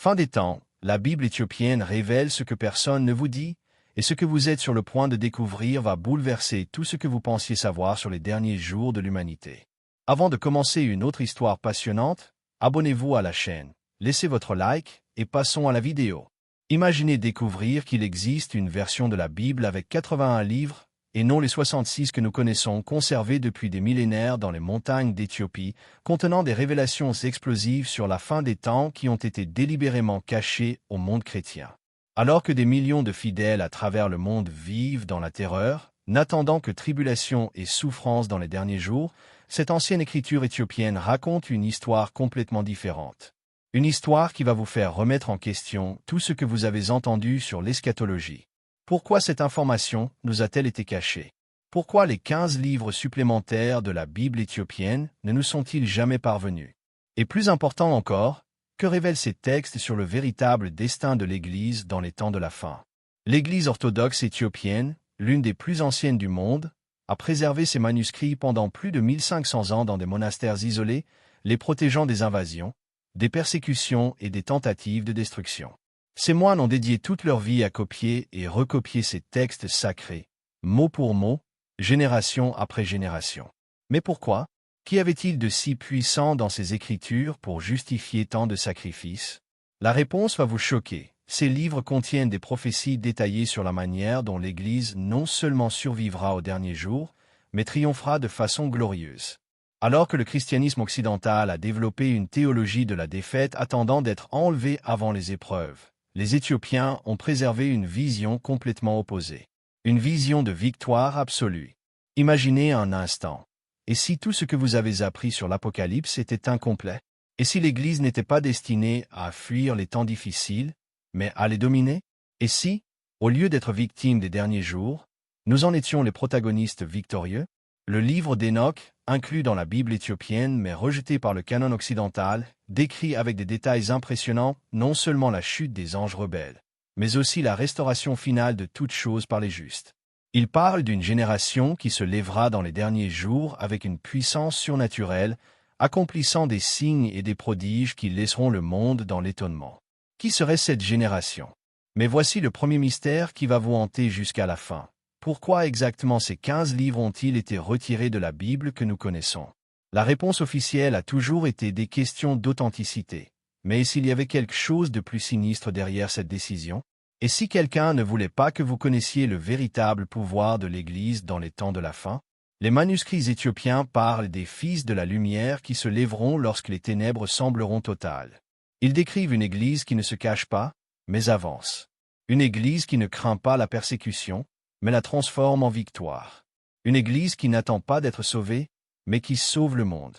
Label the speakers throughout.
Speaker 1: Fin des temps, la Bible éthiopienne révèle ce que personne ne vous dit, et ce que vous êtes sur le point de découvrir va bouleverser tout ce que vous pensiez savoir sur les derniers jours de l'humanité. Avant de commencer une autre histoire passionnante, abonnez-vous à la chaîne, laissez votre like, et passons à la vidéo. Imaginez découvrir qu'il existe une version de la Bible avec 81 livres, et non les 66 que nous connaissons conservés depuis des millénaires dans les montagnes d'Éthiopie, contenant des révélations explosives sur la fin des temps qui ont été délibérément cachées au monde chrétien. Alors que des millions de fidèles à travers le monde vivent dans la terreur, n'attendant que tribulation et souffrance dans les derniers jours, cette ancienne écriture éthiopienne raconte une histoire complètement différente. Une histoire qui va vous faire remettre en question tout ce que vous avez entendu sur l'eschatologie. Pourquoi cette information nous a-t-elle été cachée? Pourquoi les 15 livres supplémentaires de la Bible éthiopienne ne nous sont-ils jamais parvenus? Et plus important encore, que révèlent ces textes sur le véritable destin de l'Église dans les temps de la fin? L'Église orthodoxe éthiopienne, l'une des plus anciennes du monde, a préservé ses manuscrits pendant plus de 1500 ans dans des monastères isolés, les protégeant des invasions, des persécutions et des tentatives de destruction. Ces moines ont dédié toute leur vie à copier et recopier ces textes sacrés, mot pour mot, génération après génération. Mais pourquoi? Qu'y avait-il de si puissant dans ces écritures pour justifier tant de sacrifices? La réponse va vous choquer. Ces livres contiennent des prophéties détaillées sur la manière dont l'Église non seulement survivra au dernier jour, mais triomphera de façon glorieuse. Alors que le christianisme occidental a développé une théologie de la défaite attendant d'être enlevée avant les épreuves, les Éthiopiens ont préservé une vision complètement opposée. Une vision de victoire absolue. Imaginez un instant. Et si tout ce que vous avez appris sur l'Apocalypse était incomplet? Et si l'Église n'était pas destinée à fuir les temps difficiles, mais à les dominer? Et si, au lieu d'être victimes des derniers jours, nous en étions les protagonistes victorieux? Le livre d'Enoch, inclus dans la Bible éthiopienne mais rejeté par le canon occidental, décrit avec des détails impressionnants non seulement la chute des anges rebelles, mais aussi la restauration finale de toutes choses par les justes. Il parle d'une génération qui se lèvera dans les derniers jours avec une puissance surnaturelle, accomplissant des signes et des prodiges qui laisseront le monde dans l'étonnement. Qui serait cette génération? Mais voici le premier mystère qui va vous hanter jusqu'à la fin. Pourquoi exactement ces 15 livres ont-ils été retirés de la Bible que nous connaissons? La réponse officielle a toujours été des questions d'authenticité. Mais s'il y avait quelque chose de plus sinistre derrière cette décision? Et si quelqu'un ne voulait pas que vous connaissiez le véritable pouvoir de l'Église dans les temps de la fin? Les manuscrits éthiopiens parlent des fils de la lumière qui se lèveront lorsque les ténèbres sembleront totales. Ils décrivent une Église qui ne se cache pas, mais avance. Une Église qui ne craint pas la persécution, mais la transforme en victoire. Une Église qui n'attend pas d'être sauvée, mais qui sauve le monde.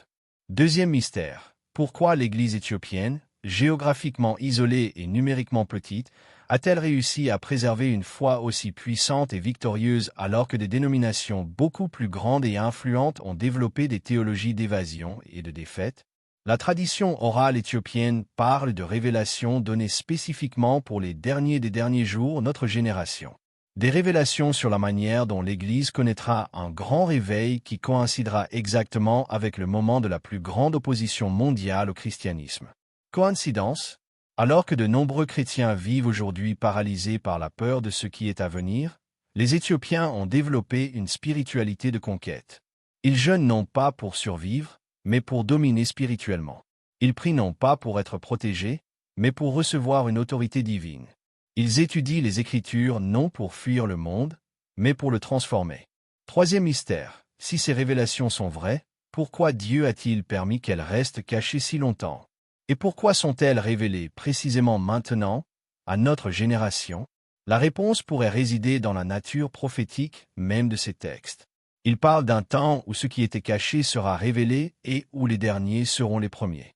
Speaker 1: Deuxième mystère. Pourquoi l'Église éthiopienne, géographiquement isolée et numériquement petite, a-t-elle réussi à préserver une foi aussi puissante et victorieuse alors que des dénominations beaucoup plus grandes et influentes ont développé des théologies d'évasion et de défaite? La tradition orale éthiopienne parle de révélations données spécifiquement pour les derniers des derniers jours, notre génération. Des révélations sur la manière dont l'Église connaîtra un grand réveil qui coïncidera exactement avec le moment de la plus grande opposition mondiale au christianisme. Coïncidence? Alors que de nombreux chrétiens vivent aujourd'hui paralysés par la peur de ce qui est à venir, les Éthiopiens ont développé une spiritualité de conquête. Ils jeûnent non pas pour survivre, mais pour dominer spirituellement. Ils prient non pas pour être protégés, mais pour recevoir une autorité divine. Ils étudient les Écritures non pour fuir le monde, mais pour le transformer. Troisième mystère. Si ces révélations sont vraies, pourquoi Dieu a-t-il permis qu'elles restent cachées si longtemps? Et pourquoi sont-elles révélées précisément maintenant, à notre génération? La réponse pourrait résider dans la nature prophétique même de ces textes. Il parle d'un temps où ce qui était caché sera révélé et où les derniers seront les premiers.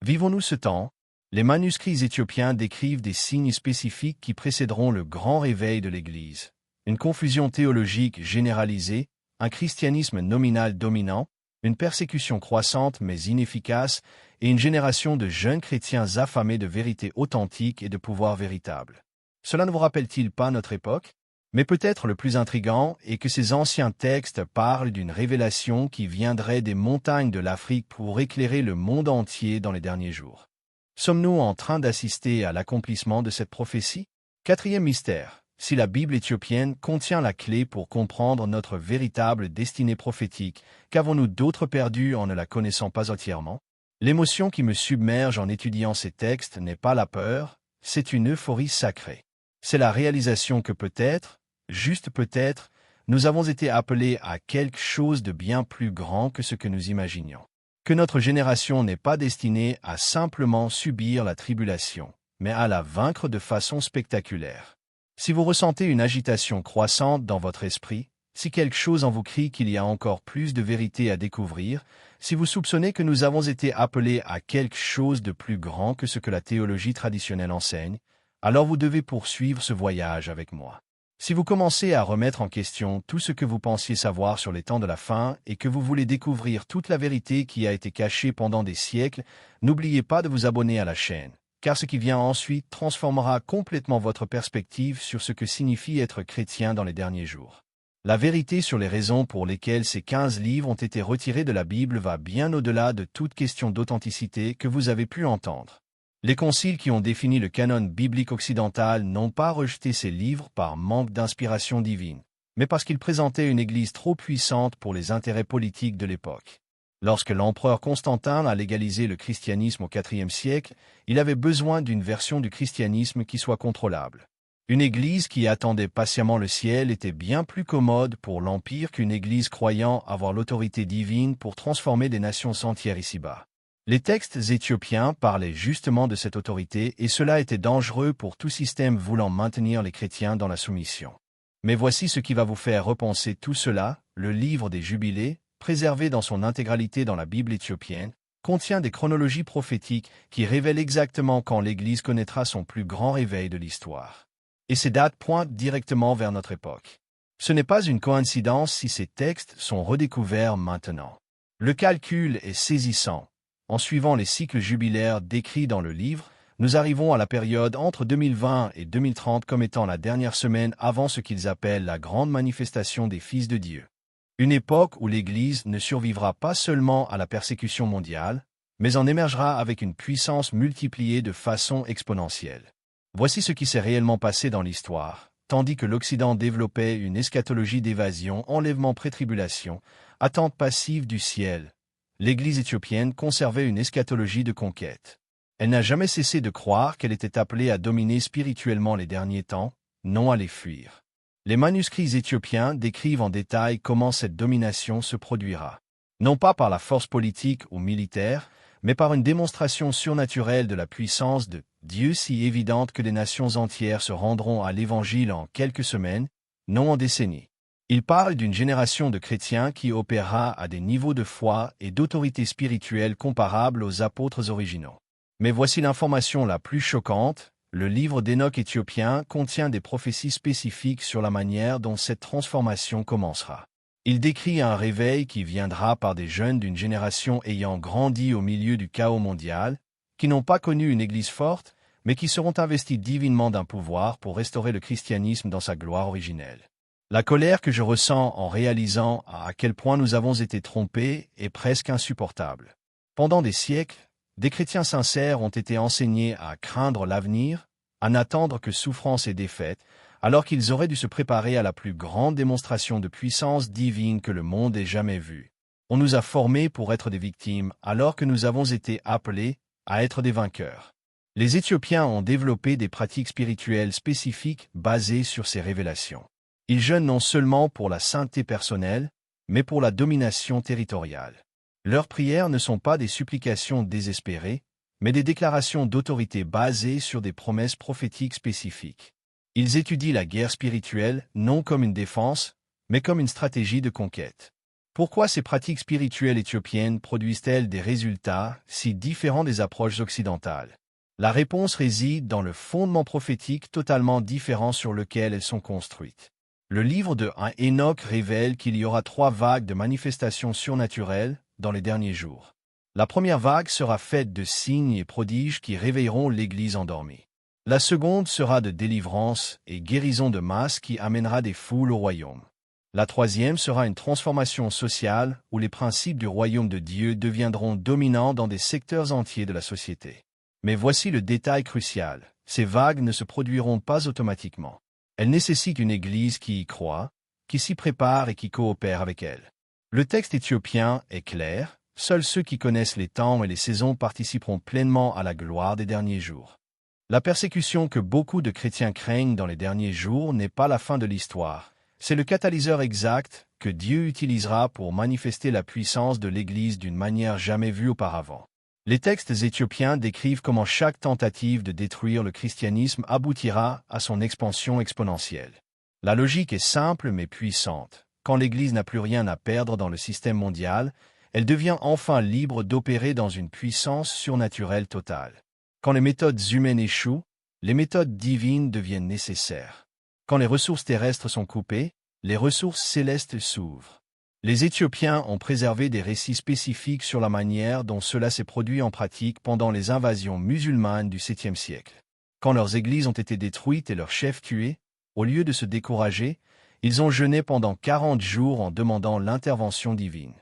Speaker 1: Vivons-nous ce temps? Les manuscrits éthiopiens décrivent des signes spécifiques qui précéderont le grand réveil de l'Église. Une confusion théologique généralisée, un christianisme nominal dominant, une persécution croissante mais inefficace, et une génération de jeunes chrétiens affamés de vérité authentique et de pouvoir véritable. Cela ne vous rappelle-t-il pas notre époque? Mais peut-être le plus intrigant est que ces anciens textes parlent d'une révélation qui viendrait des montagnes de l'Afrique pour éclairer le monde entier dans les derniers jours. Sommes-nous en train d'assister à l'accomplissement de cette prophétie? Quatrième mystère. Si la Bible éthiopienne contient la clé pour comprendre notre véritable destinée prophétique, qu'avons-nous d'autre perdu en ne la connaissant pas entièrement? L'émotion qui me submerge en étudiant ces textes n'est pas la peur, c'est une euphorie sacrée. C'est la réalisation que peut-être, juste peut-être, nous avons été appelés à quelque chose de bien plus grand que ce que nous imaginions. Que notre génération n'est pas destinée à simplement subir la tribulation, mais à la vaincre de façon spectaculaire. Si vous ressentez une agitation croissante dans votre esprit, si quelque chose en vous crie qu'il y a encore plus de vérité à découvrir, si vous soupçonnez que nous avons été appelés à quelque chose de plus grand que ce que la théologie traditionnelle enseigne, alors vous devez poursuivre ce voyage avec moi. Si vous commencez à remettre en question tout ce que vous pensiez savoir sur les temps de la fin et que vous voulez découvrir toute la vérité qui a été cachée pendant des siècles, n'oubliez pas de vous abonner à la chaîne, car ce qui vient ensuite transformera complètement votre perspective sur ce que signifie être chrétien dans les derniers jours. La vérité sur les raisons pour lesquelles ces 15 livres ont été retirés de la Bible va bien au-delà de toute question d'authenticité que vous avez pu entendre. Les conciles qui ont défini le canon biblique occidental n'ont pas rejeté ces livres par manque d'inspiration divine, mais parce qu'ils présentaient une Église trop puissante pour les intérêts politiques de l'époque. Lorsque l'empereur Constantin a légalisé le christianisme au IVe siècle, il avait besoin d'une version du christianisme qui soit contrôlable. Une Église qui attendait patiemment le ciel était bien plus commode pour l'Empire qu'une Église croyant avoir l'autorité divine pour transformer des nations entières ici-bas. Les textes éthiopiens parlaient justement de cette autorité et cela était dangereux pour tout système voulant maintenir les chrétiens dans la soumission. Mais voici ce qui va vous faire repenser tout cela, le livre des Jubilés, préservé dans son intégralité dans la Bible éthiopienne, contient des chronologies prophétiques qui révèlent exactement quand l'Église connaîtra son plus grand réveil de l'histoire. Et ces dates pointent directement vers notre époque. Ce n'est pas une coïncidence si ces textes sont redécouverts maintenant. Le calcul est saisissant. En suivant les cycles jubilaires décrits dans le livre, nous arrivons à la période entre 2020 et 2030 comme étant la dernière semaine avant ce qu'ils appellent la grande manifestation des fils de Dieu. Une époque où l'Église ne survivra pas seulement à la persécution mondiale, mais en émergera avec une puissance multipliée de façon exponentielle. Voici ce qui s'est réellement passé dans l'histoire. Tandis que l'Occident développait une eschatologie d'évasion, enlèvement pré-tribulation, attente passive du ciel, l'Église éthiopienne conservait une eschatologie de conquête. Elle n'a jamais cessé de croire qu'elle était appelée à dominer spirituellement les derniers temps, non à les fuir. Les manuscrits éthiopiens décrivent en détail comment cette domination se produira. Non pas par la force politique ou militaire, mais par une démonstration surnaturelle de la puissance de Dieu si évidente que des nations entières se rendront à l'Évangile en quelques semaines, non en décennies. Il parle d'une génération de chrétiens qui opérera à des niveaux de foi et d'autorité spirituelle comparables aux apôtres originaux. Mais voici l'information la plus choquante, le livre d'Enoch éthiopien contient des prophéties spécifiques sur la manière dont cette transformation commencera. Il décrit un réveil qui viendra par des jeunes d'une génération ayant grandi au milieu du chaos mondial, qui n'ont pas connu une Église forte, mais qui seront investis divinement d'un pouvoir pour restaurer le christianisme dans sa gloire originelle. La colère que je ressens en réalisant à quel point nous avons été trompés est presque insupportable. Pendant des siècles, des chrétiens sincères ont été enseignés à craindre l'avenir, à n'attendre que souffrance et défaite, alors qu'ils auraient dû se préparer à la plus grande démonstration de puissance divine que le monde ait jamais vue. On nous a formés pour être des victimes, alors que nous avons été appelés à être des vainqueurs. Les Éthiopiens ont développé des pratiques spirituelles spécifiques basées sur ces révélations. Ils jeûnent non seulement pour la sainteté personnelle, mais pour la domination territoriale. Leurs prières ne sont pas des supplications désespérées, mais des déclarations d'autorité basées sur des promesses prophétiques spécifiques. Ils étudient la guerre spirituelle non comme une défense, mais comme une stratégie de conquête. Pourquoi ces pratiques spirituelles éthiopiennes produisent-elles des résultats si différents des approches occidentales? La réponse réside dans le fondement prophétique totalement différent sur lequel elles sont construites. Le livre de Enoch révèle qu'il y aura 3 vagues de manifestations surnaturelles dans les derniers jours. La première vague sera faite de signes et prodiges qui réveilleront l'Église endormie. La seconde sera de délivrance et guérison de masse qui amènera des foules au royaume. La troisième sera une transformation sociale où les principes du royaume de Dieu deviendront dominants dans des secteurs entiers de la société. Mais voici le détail crucial. Ces vagues ne se produiront pas automatiquement. Elles nécessitent une Église qui y croit, qui s'y prépare et qui coopère avec elle. Le texte éthiopien est clair. Seuls ceux qui connaissent les temps et les saisons participeront pleinement à la gloire des derniers jours. La persécution que beaucoup de chrétiens craignent dans les derniers jours n'est pas la fin de l'histoire. C'est le catalyseur exact que Dieu utilisera pour manifester la puissance de l'Église d'une manière jamais vue auparavant. Les textes éthiopiens décrivent comment chaque tentative de détruire le christianisme aboutira à son expansion exponentielle. La logique est simple mais puissante. Quand l'Église n'a plus rien à perdre dans le système mondial, elle devient enfin libre d'opérer dans une puissance surnaturelle totale. Quand les méthodes humaines échouent, les méthodes divines deviennent nécessaires. Quand les ressources terrestres sont coupées, les ressources célestes s'ouvrent. Les Éthiopiens ont préservé des récits spécifiques sur la manière dont cela s'est produit en pratique pendant les invasions musulmanes du 7e siècle. Quand leurs églises ont été détruites et leurs chefs tués, au lieu de se décourager, ils ont jeûné pendant 40 jours en demandant l'intervention divine.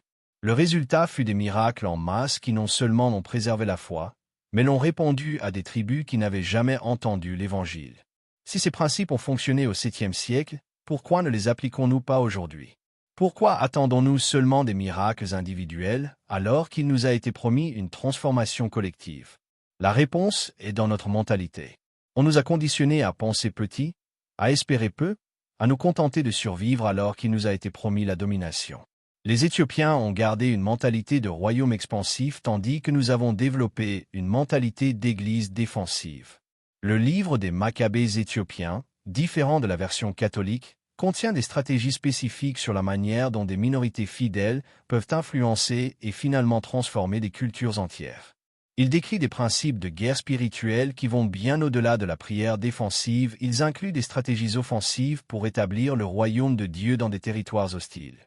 Speaker 1: Le résultat fut des miracles en masse qui non seulement ont préservé la foi, mais l'ont répandu à des tribus qui n'avaient jamais entendu l'Évangile. Si ces principes ont fonctionné au 7e siècle, pourquoi ne les appliquons-nous pas aujourd'hui? Pourquoi attendons-nous seulement des miracles individuels alors qu'il nous a été promis une transformation collective? La réponse est dans notre mentalité. On nous a conditionnés à penser petit, à espérer peu, à nous contenter de survivre alors qu'il nous a été promis la domination. Les Éthiopiens ont gardé une mentalité de royaume expansif tandis que nous avons développé une mentalité d'église défensive. Le livre des Maccabées éthiopiens, différent de la version catholique, contient des stratégies spécifiques sur la manière dont des minorités fidèles peuvent influencer et finalement transformer des cultures entières. Il décrit des principes de guerre spirituelle qui vont bien au-delà de la prière défensive. Ils incluent des stratégies offensives pour établir le royaume de Dieu dans des territoires hostiles.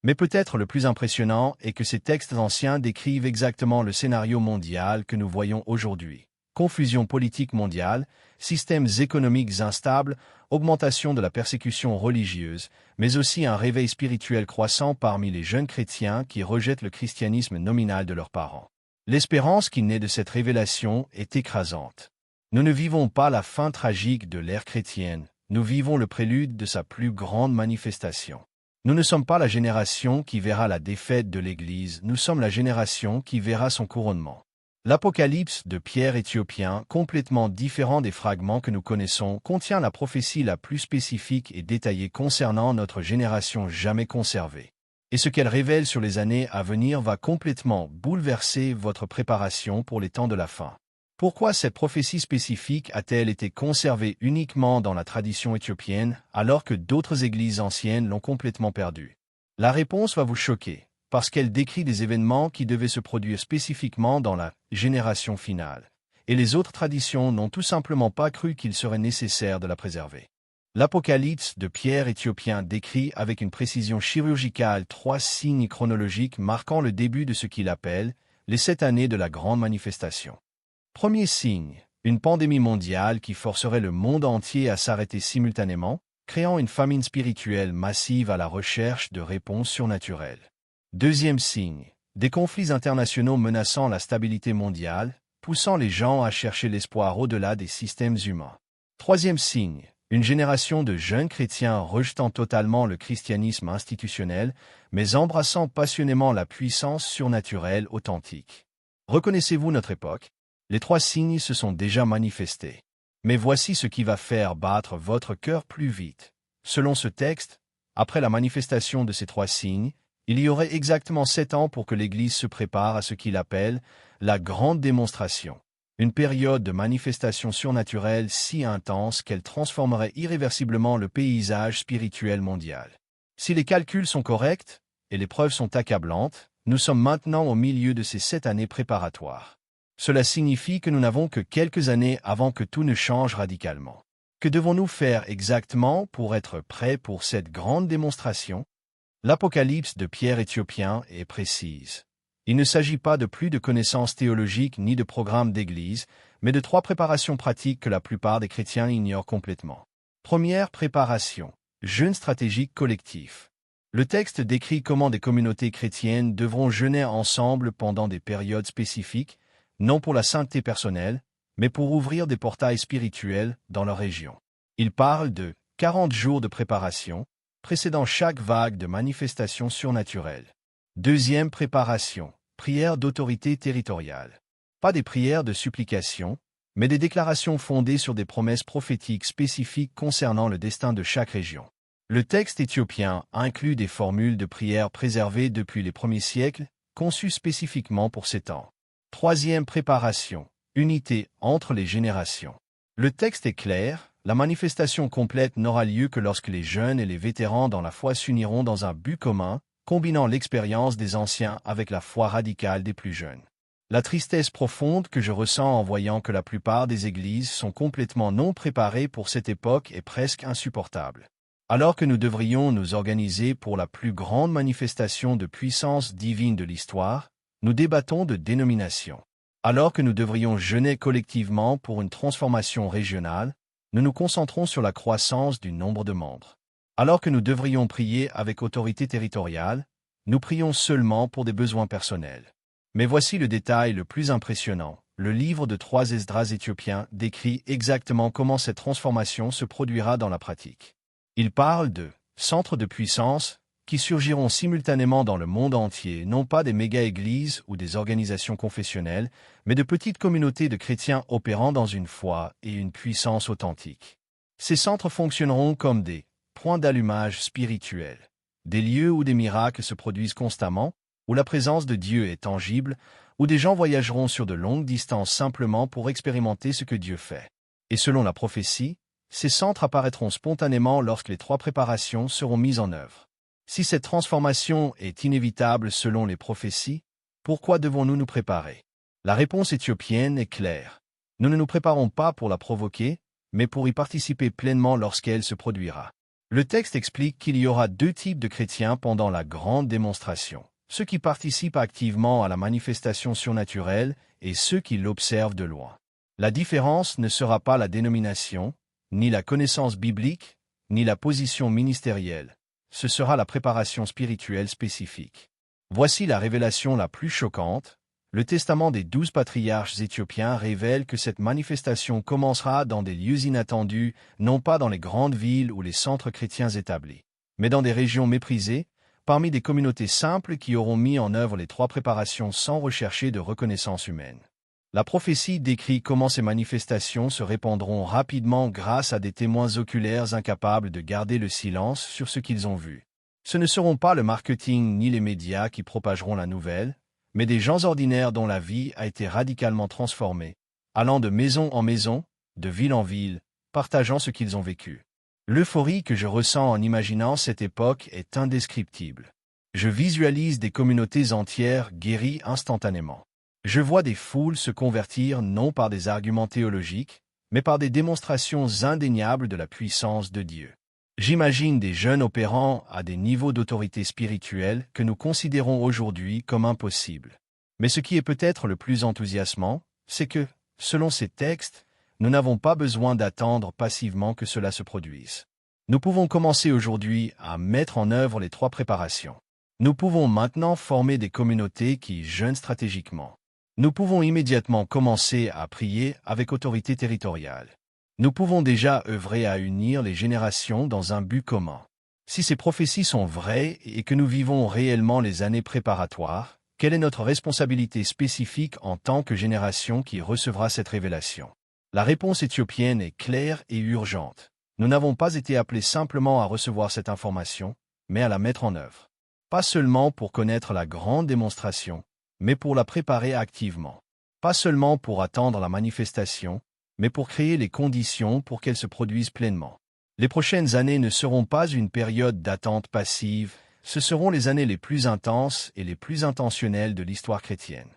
Speaker 1: Mais peut-être le plus impressionnant est que ces textes anciens décrivent exactement le scénario mondial que nous voyons aujourd'hui. Confusion politique mondiale, systèmes économiques instables, augmentation de la persécution religieuse, mais aussi un réveil spirituel croissant parmi les jeunes chrétiens qui rejettent le christianisme nominal de leurs parents. L'espérance qui naît de cette révélation est écrasante. Nous ne vivons pas la fin tragique de l'ère chrétienne, nous vivons le prélude de sa plus grande manifestation. Nous ne sommes pas la génération qui verra la défaite de l'Église, nous sommes la génération qui verra son couronnement. L'Apocalypse de Pierre éthiopien, complètement différent des fragments que nous connaissons, contient la prophétie la plus spécifique et détaillée concernant notre génération jamais conservée. Et ce qu'elle révèle sur les années à venir va complètement bouleverser votre préparation pour les temps de la fin. Pourquoi cette prophétie spécifique a-t-elle été conservée uniquement dans la tradition éthiopienne alors que d'autres églises anciennes l'ont complètement perdue? La réponse va vous choquer, parce qu'elle décrit des événements qui devaient se produire spécifiquement dans la génération finale, et les autres traditions n'ont tout simplement pas cru qu'il serait nécessaire de la préserver. L'Apocalypse de Pierre éthiopien décrit avec une précision chirurgicale 3 signes chronologiques marquant le début de ce qu'il appelle les 7 années de la grande manifestation. Premier signe, une pandémie mondiale qui forcerait le monde entier à s'arrêter simultanément, créant une famine spirituelle massive à la recherche de réponses surnaturelles. Deuxième signe, des conflits internationaux menaçant la stabilité mondiale, poussant les gens à chercher l'espoir au-delà des systèmes humains. Troisième signe, une génération de jeunes chrétiens rejetant totalement le christianisme institutionnel, mais embrassant passionnément la puissance surnaturelle authentique. Reconnaissez-vous notre époque? Les 3 signes se sont déjà manifestés. Mais voici ce qui va faire battre votre cœur plus vite. Selon ce texte, après la manifestation de ces 3 signes, il y aurait exactement 7 ans pour que l'Église se prépare à ce qu'il appelle la grande démonstration, une période de manifestation surnaturelle si intense qu'elle transformerait irréversiblement le paysage spirituel mondial. Si les calculs sont corrects, et les preuves sont accablantes, nous sommes maintenant au milieu de ces 7 années préparatoires. Cela signifie que nous n'avons que quelques années avant que tout ne change radicalement. Que devons-nous faire exactement pour être prêts pour cette grande démonstration? L'Apocalypse de Pierre éthiopien est précise. Il ne s'agit pas de plus de connaissances théologiques ni de programmes d'église, mais de 3 préparations pratiques que la plupart des chrétiens ignorent complètement. Première préparation, jeûne stratégique collectif. Le texte décrit comment des communautés chrétiennes devront jeûner ensemble pendant des périodes spécifiques, non pour la sainteté personnelle, mais pour ouvrir des portails spirituels dans leur région. Il parle de 40 jours de préparation, précédant chaque vague de manifestations surnaturelles. Deuxième préparation, prière d'autorité territoriale. Pas des prières de supplication, mais des déclarations fondées sur des promesses prophétiques spécifiques concernant le destin de chaque région. Le texte éthiopien inclut des formules de prière préservées depuis les premiers siècles, conçues spécifiquement pour ces temps. Troisième préparation, unité entre les générations. Le texte est clair, la manifestation complète n'aura lieu que lorsque les jeunes et les vétérans dans la foi s'uniront dans un but commun, combinant l'expérience des anciens avec la foi radicale des plus jeunes. La tristesse profonde que je ressens en voyant que la plupart des églises sont complètement non préparées pour cette époque est presque insupportable. Alors que nous devrions nous organiser pour la plus grande manifestation de puissance divine de l'histoire, nous débattons de dénomination. Alors que nous devrions jeûner collectivement pour une transformation régionale, nous nous concentrons sur la croissance du nombre de membres. Alors que nous devrions prier avec autorité territoriale, nous prions seulement pour des besoins personnels. Mais voici le détail le plus impressionnant. Le livre de 3 Esdras éthiopien décrit exactement comment cette transformation se produira dans la pratique. Il parle de « centres de puissance » qui surgiront simultanément dans le monde entier, non pas des méga-églises ou des organisations confessionnelles, mais de petites communautés de chrétiens opérant dans une foi et une puissance authentique. Ces centres fonctionneront comme des points d'allumage spirituels, des lieux où des miracles se produisent constamment, où la présence de Dieu est tangible, où des gens voyageront sur de longues distances simplement pour expérimenter ce que Dieu fait. Et selon la prophétie, ces centres apparaîtront spontanément lorsque les 3 préparations seront mises en œuvre. Si cette transformation est inévitable selon les prophéties, pourquoi devons-nous nous préparer? La réponse éthiopienne est claire. Nous ne nous préparons pas pour la provoquer, mais pour y participer pleinement lorsqu'elle se produira. Le texte explique qu'il y aura 2 types de chrétiens pendant la grande démonstration. Ceux qui participent activement à la manifestation surnaturelle et ceux qui l'observent de loin. La différence ne sera pas la dénomination, ni la connaissance biblique, ni la position ministérielle. Ce sera la préparation spirituelle spécifique. Voici la révélation la plus choquante. Le testament des 12 patriarches éthiopiens révèle que cette manifestation commencera dans des lieux inattendus, non pas dans les grandes villes ou les centres chrétiens établis, mais dans des régions méprisées, parmi des communautés simples qui auront mis en œuvre les 3 préparations sans rechercher de reconnaissance humaine. La prophétie décrit comment ces manifestations se répandront rapidement grâce à des témoins oculaires incapables de garder le silence sur ce qu'ils ont vu. Ce ne seront pas le marketing ni les médias qui propageront la nouvelle, mais des gens ordinaires dont la vie a été radicalement transformée, allant de maison en maison, de ville en ville, partageant ce qu'ils ont vécu. L'euphorie que je ressens en imaginant cette époque est indescriptible. Je visualise des communautés entières guéries instantanément. Je vois des foules se convertir non par des arguments théologiques, mais par des démonstrations indéniables de la puissance de Dieu. J'imagine des jeunes opérant à des niveaux d'autorité spirituelle que nous considérons aujourd'hui comme impossibles. Mais ce qui est peut-être le plus enthousiasmant, c'est que, selon ces textes, nous n'avons pas besoin d'attendre passivement que cela se produise. Nous pouvons commencer aujourd'hui à mettre en œuvre les 3 préparations. Nous pouvons maintenant former des communautés qui jeûnent stratégiquement. Nous pouvons immédiatement commencer à prier avec autorité territoriale. Nous pouvons déjà œuvrer à unir les générations dans un but commun. Si ces prophéties sont vraies et que nous vivons réellement les années préparatoires, quelle est notre responsabilité spécifique en tant que génération qui recevra cette révélation? La réponse éthiopienne est claire et urgente. Nous n'avons pas été appelés simplement à recevoir cette information, mais à la mettre en œuvre. Pas seulement pour connaître la grande démonstration, mais pour la préparer activement. Pas seulement pour attendre la manifestation, mais pour créer les conditions pour qu'elle se produise pleinement. Les prochaines années ne seront pas une période d'attente passive, ce seront les années les plus intenses et les plus intentionnelles de l'histoire chrétienne.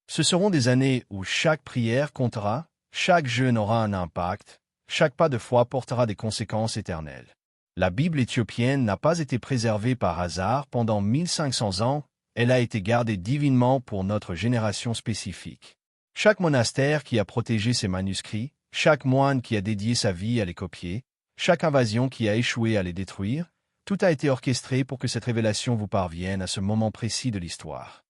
Speaker 1: Ce seront des années où chaque prière comptera, chaque jeûne aura un impact, chaque pas de foi portera des conséquences éternelles. La Bible éthiopienne n'a pas été préservée par hasard pendant 1500 ans, elle a été gardée divinement pour notre génération spécifique. Chaque monastère qui a protégé ses manuscrits, chaque moine qui a dédié sa vie à les copier, chaque invasion qui a échoué à les détruire, tout a été orchestré pour que cette révélation vous parvienne à ce moment précis de l'histoire.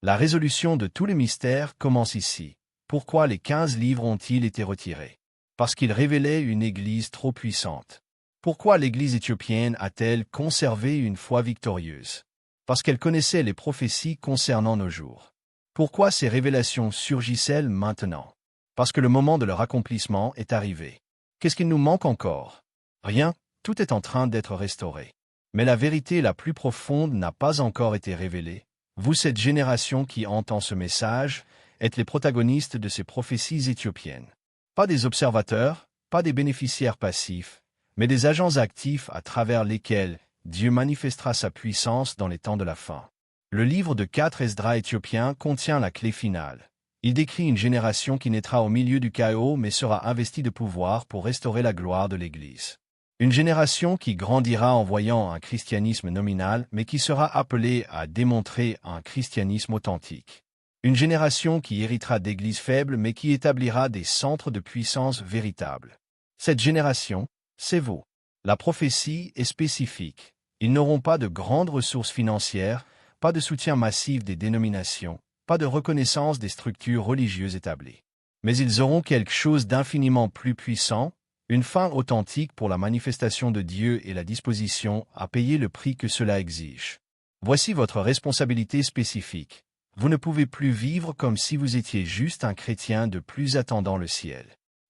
Speaker 1: La résolution de tous les mystères commence ici. Pourquoi les 15 livres ont-ils été retirés? Parce qu'ils révélaient une Église trop puissante. Pourquoi l'Église éthiopienne a-t-elle conservé une foi victorieuse? Parce qu'elle connaissait les prophéties concernant nos jours. Pourquoi ces révélations surgissent-elles maintenant? Parce que le moment de leur accomplissement est arrivé. Qu'est-ce qu'il nous manque encore? Rien, tout est en train d'être restauré. Mais la vérité la plus profonde n'a pas encore été révélée. Vous, cette génération qui entend ce message, êtes les protagonistes de ces prophéties éthiopiennes. Pas des observateurs, pas des bénéficiaires passifs, mais des agents actifs à travers lesquels Dieu manifestera sa puissance dans les temps de la fin. Le livre de 4 Esdras éthiopien contient la clé finale. Il décrit une génération qui naîtra au milieu du chaos mais sera investie de pouvoir pour restaurer la gloire de l'Église. Une génération qui grandira en voyant un christianisme nominal mais qui sera appelée à démontrer un christianisme authentique. Une génération qui héritera d'églises faibles mais qui établira des centres de puissance véritables. Cette génération, c'est vous. La prophétie est spécifique. Ils n'auront pas de grandes ressources financières, pas de soutien massif des dénominations, pas de reconnaissance des structures religieuses établies. Mais ils auront quelque chose d'infiniment plus puissant, une fin authentique pour la manifestation de Dieu et la disposition à payer le prix que cela exige. Voici votre responsabilité spécifique. Vous ne pouvez plus vivre comme si vous étiez juste un chrétien de plus attendant le ciel.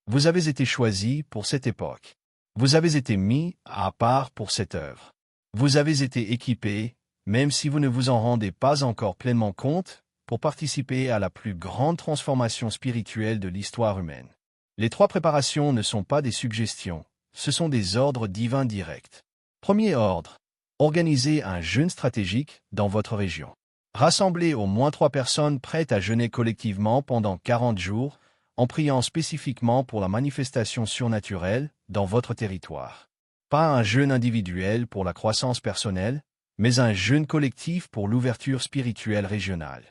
Speaker 1: Vous avez été choisi pour cette époque. Vous avez été mis à part pour cette œuvre. Vous avez été équipé, même si vous ne vous en rendez pas encore pleinement compte, pour participer à la plus grande transformation spirituelle de l'histoire humaine. Les 3 préparations ne sont pas des suggestions, ce sont des ordres divins directs. Premier ordre, organisez un jeûne stratégique dans votre région. Rassemblez au moins 3 personnes prêtes à jeûner collectivement pendant 40 jours, en priant spécifiquement pour la manifestation surnaturelle dans votre territoire. Pas un jeûne individuel pour la croissance personnelle, mais un jeûne collectif pour l'ouverture spirituelle régionale.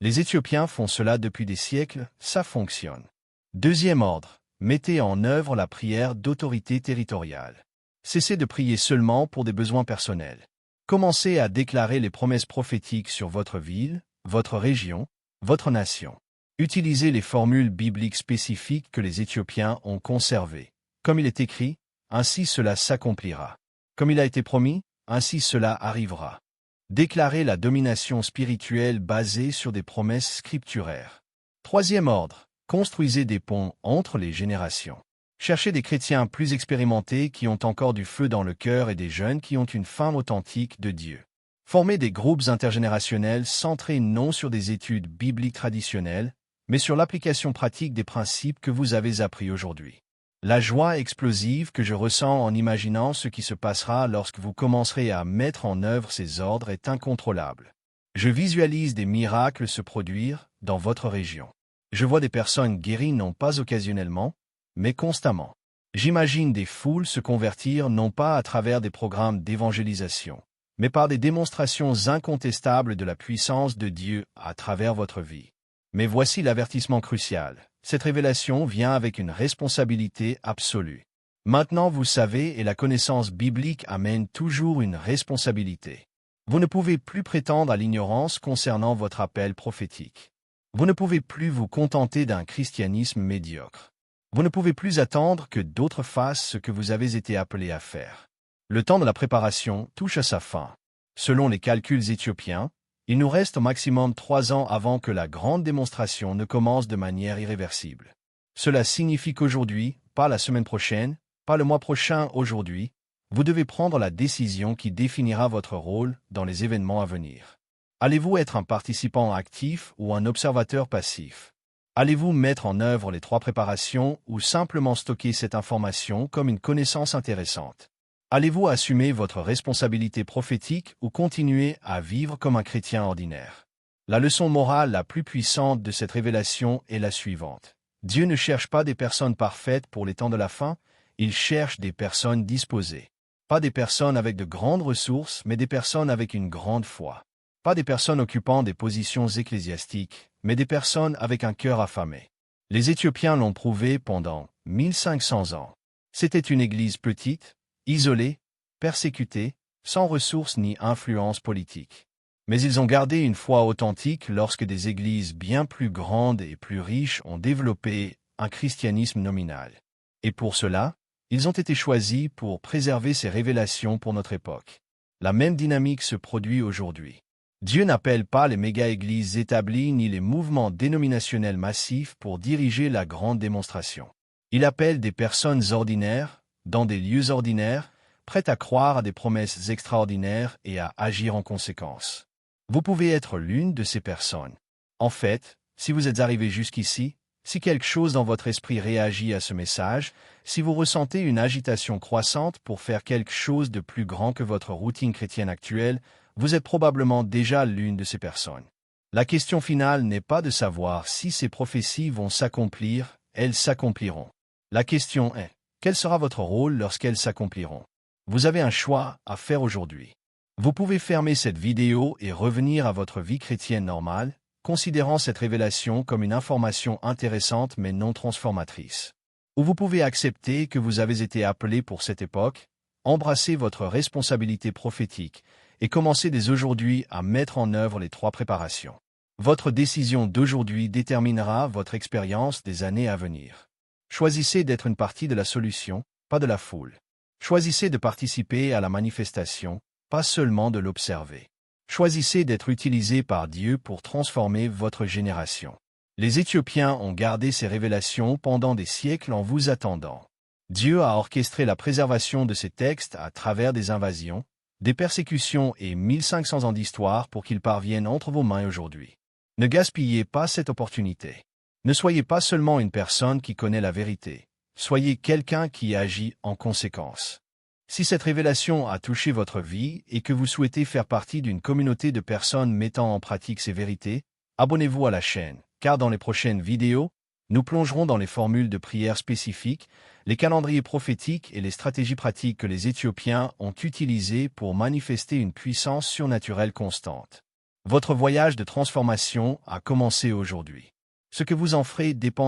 Speaker 1: Les Éthiopiens font cela depuis des siècles, ça fonctionne. Deuxième ordre, mettez en œuvre la prière d'autorité territoriale. Cessez de prier seulement pour des besoins personnels. Commencez à déclarer les promesses prophétiques sur votre ville, votre région, votre nation. Utilisez les formules bibliques spécifiques que les Éthiopiens ont conservées. Comme il est écrit, ainsi cela s'accomplira. Comme il a été promis, ainsi cela arrivera. Déclarez la domination spirituelle basée sur des promesses scripturaires. Troisième ordre, construisez des ponts entre les générations. Cherchez des chrétiens plus expérimentés qui ont encore du feu dans le cœur et des jeunes qui ont une faim authentique de Dieu. Formez des groupes intergénérationnels centrés non sur des études bibliques traditionnelles, mais sur l'application pratique des principes que vous avez appris aujourd'hui. La joie explosive que je ressens en imaginant ce qui se passera lorsque vous commencerez à mettre en œuvre ces ordres est incontrôlable. Je visualise des miracles se produire dans votre région. Je vois des personnes guéries non pas occasionnellement, mais constamment. J'imagine des foules se convertir non pas à travers des programmes d'évangélisation, mais par des démonstrations incontestables de la puissance de Dieu à travers votre vie. Mais voici l'avertissement crucial. Cette révélation vient avec une responsabilité absolue. Maintenant vous savez et la connaissance biblique amène toujours une responsabilité. Vous ne pouvez plus prétendre à l'ignorance concernant votre appel prophétique. Vous ne pouvez plus vous contenter d'un christianisme médiocre. Vous ne pouvez plus attendre que d'autres fassent ce que vous avez été appelé à faire. Le temps de la préparation touche à sa fin. Selon les calculs éthiopiens, il nous reste au maximum 3 ans avant que la grande démonstration ne commence de manière irréversible. Cela signifie qu'aujourd'hui, pas la semaine prochaine, pas le mois prochain, aujourd'hui, vous devez prendre la décision qui définira votre rôle dans les événements à venir. Allez-vous être un participant actif ou un observateur passif? Allez-vous mettre en œuvre les 3 préparations ou simplement stocker cette information comme une connaissance intéressante? Allez-vous assumer votre responsabilité prophétique ou continuer à vivre comme un chrétien ordinaire? La leçon morale la plus puissante de cette révélation est la suivante. Dieu ne cherche pas des personnes parfaites pour les temps de la fin, il cherche des personnes disposées. Pas des personnes avec de grandes ressources, mais des personnes avec une grande foi. Pas des personnes occupant des positions ecclésiastiques, mais des personnes avec un cœur affamé. Les Éthiopiens l'ont prouvé pendant 1500 ans. C'était une église petite, isolée, persécutée, sans ressources ni influence politique. Mais ils ont gardé une foi authentique lorsque des églises bien plus grandes et plus riches ont développé un christianisme nominal. Et pour cela, ils ont été choisis pour préserver ces révélations pour notre époque. La même dynamique se produit aujourd'hui. Dieu n'appelle pas les méga-églises établies ni les mouvements dénominationnels massifs pour diriger la grande démonstration. Il appelle des personnes ordinaires, dans des lieux ordinaires, prêtes à croire à des promesses extraordinaires et à agir en conséquence. Vous pouvez être l'une de ces personnes. En fait, si vous êtes arrivé jusqu'ici, si quelque chose dans votre esprit réagit à ce message, si vous ressentez une agitation croissante pour faire quelque chose de plus grand que votre routine chrétienne actuelle, vous êtes probablement déjà l'une de ces personnes. La question finale n'est pas de savoir si ces prophéties vont s'accomplir, elles s'accompliront. La question est, quel sera votre rôle lorsqu'elles s'accompliront? Vous avez un choix à faire aujourd'hui. Vous pouvez fermer cette vidéo et revenir à votre vie chrétienne normale, considérant cette révélation comme une information intéressante mais non transformatrice. Ou vous pouvez accepter que vous avez été appelé pour cette époque, embrasser votre responsabilité prophétique et commencer dès aujourd'hui à mettre en œuvre les 3 préparations. Votre décision d'aujourd'hui déterminera votre expérience des années à venir. Choisissez d'être une partie de la solution, pas de la foule. Choisissez de participer à la manifestation, pas seulement de l'observer. Choisissez d'être utilisé par Dieu pour transformer votre génération. Les Éthiopiens ont gardé ces révélations pendant des siècles en vous attendant. Dieu a orchestré la préservation de ces textes à travers des invasions, des persécutions et 1500 ans d'histoire pour qu'ils parviennent entre vos mains aujourd'hui. Ne gaspillez pas cette opportunité. Ne soyez pas seulement une personne qui connaît la vérité, soyez quelqu'un qui agit en conséquence. Si cette révélation a touché votre vie et que vous souhaitez faire partie d'une communauté de personnes mettant en pratique ces vérités, abonnez-vous à la chaîne, car dans les prochaines vidéos, nous plongerons dans les formules de prière spécifiques, les calendriers prophétiques et les stratégies pratiques que les Éthiopiens ont utilisées pour manifester une puissance surnaturelle constante. Votre voyage de transformation a commencé aujourd'hui. Ce que vous en ferez dépend